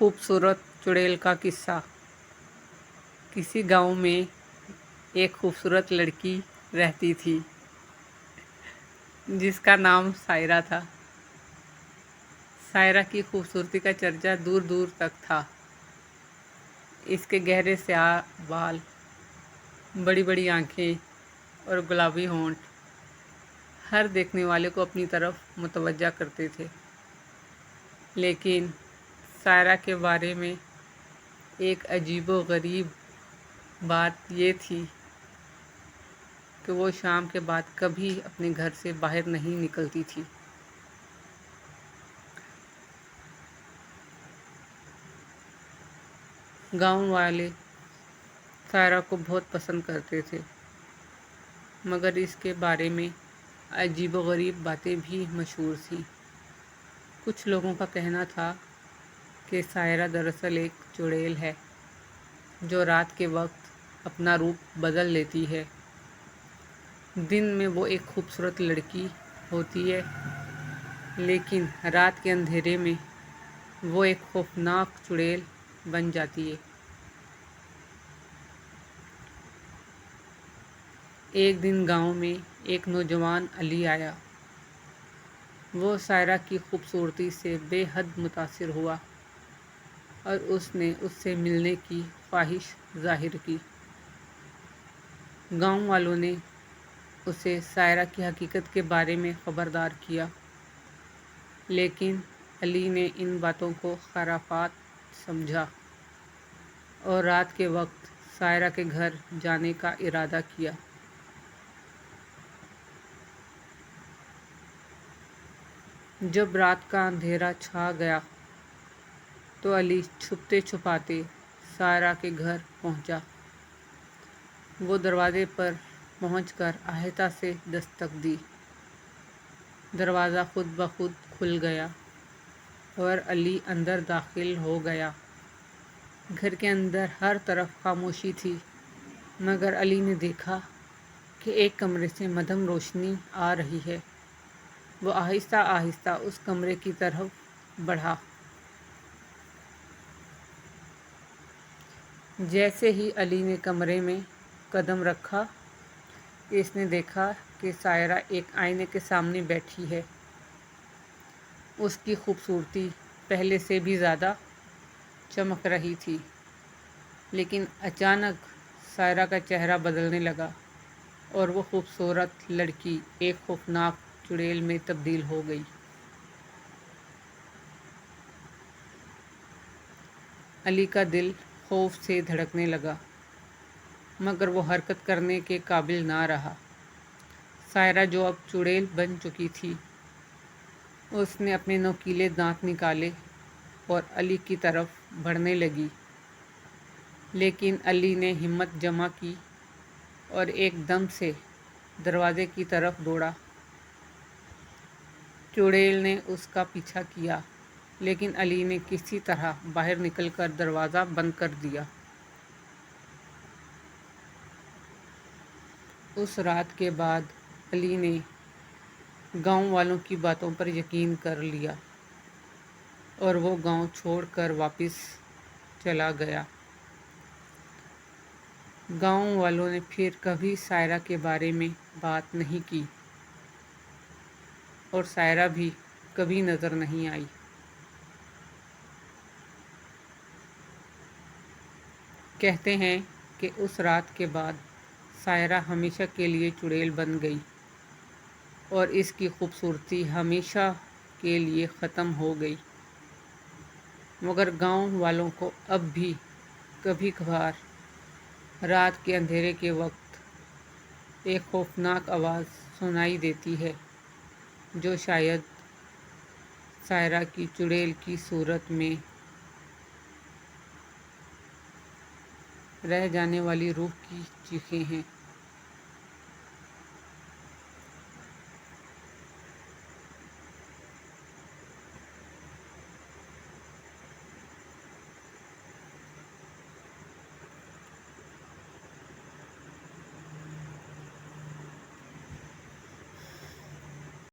खूबसूरत चुड़ैल का किस्सा। किसी गांव में एक खूबसूरत लड़की रहती थी जिसका नाम सायरा था। सायरा की खूबसूरती का चर्चा दूर दूर तक था। इसके गहरे स्याह बाल, बड़ी बड़ी आंखें और गुलाबी होंठ हर देखने वाले को अपनी तरफ मुतवज्जा करते थे। लेकिन सायरा के बारे में एक अजीबो-गरीब बात ये थी कि वो शाम के बाद कभी अपने घर से बाहर नहीं निकलती थी। गांव वाले सायरा को बहुत पसंद करते थे, मगर इसके बारे में अजीबो-गरीब बातें भी मशहूर थीं। कुछ लोगों का कहना था कि सायरा दरअसल एक चुड़ैल है जो रात के वक्त अपना रूप बदल लेती है। दिन में वो एक खूबसूरत लड़की होती है, लेकिन रात के अंधेरे में वो एक खौफनाक चुड़ैल बन जाती है। एक दिन गांव में एक नौजवान अली आया। वो सायरा की खूबसूरती से बेहद मुतासिर हुआ और उसने उससे मिलने की ख्वाहिश जाहिर की। गांव वालों ने उसे सायरा की हकीकत के बारे में खबरदार किया, लेकिन अली ने इन बातों को खराफात समझा और रात के वक्त सायरा के घर जाने का इरादा किया। जब रात का अंधेरा छा गया तो अली छुपते छुपाते सायरा के घर पहुंचा। वो दरवाजे पर पहुंचकर आहिस्ता से दस्तक दी। दरवाज़ा खुद ब खुद खुल गया और अली अंदर दाखिल हो गया। घर के अंदर हर तरफ खामोशी थी, मगर अली ने देखा कि एक कमरे से मध्यम रोशनी आ रही है। वो आहिस्ता आहिस्ता उस कमरे की तरफ बढ़ा। जैसे ही अली ने कमरे में कदम रखा, इसने देखा कि सायरा एक आईने के सामने बैठी है। उसकी खूबसूरती पहले से भी ज़्यादा चमक रही थी, लेकिन अचानक सायरा का चेहरा बदलने लगा और वो खूबसूरत लड़की एक खौफनाक चुड़ैल में तब्दील हो गई। अली का दिल खौफ से धड़कने लगा, मगर वो हरकत करने के काबिल ना रहा। सायरा जो अब चुड़ैल बन चुकी थी, उसने अपने नोकीले दांत निकाले और अली की तरफ बढ़ने लगी। लेकिन अली ने हिम्मत जमा की और एकदम से दरवाजे की तरफ दौड़ा। चुड़ैल ने उसका पीछा किया, लेकिन अली ने किसी तरह बाहर निकलकर दरवाज़ा बंद कर दिया। उस रात के बाद अली ने गांव वालों की बातों पर यकीन कर लिया और वो गांव छोड़कर वापस चला गया। गांव वालों ने फिर कभी सायरा के बारे में बात नहीं की और सायरा भी कभी नज़र नहीं आई। कहते हैं कि उस रात के बाद सायरा हमेशा के लिए चुड़ैल बन गई और इसकी खूबसूरती हमेशा के लिए ख़त्म हो गई। मगर गांव वालों को अब भी कभी कभार रात के अंधेरे के वक्त एक खौफनाक आवाज़ सुनाई देती है, जो शायद सायरा की चुड़ैल की सूरत में रह जाने वाली रूह की चीखें हैं।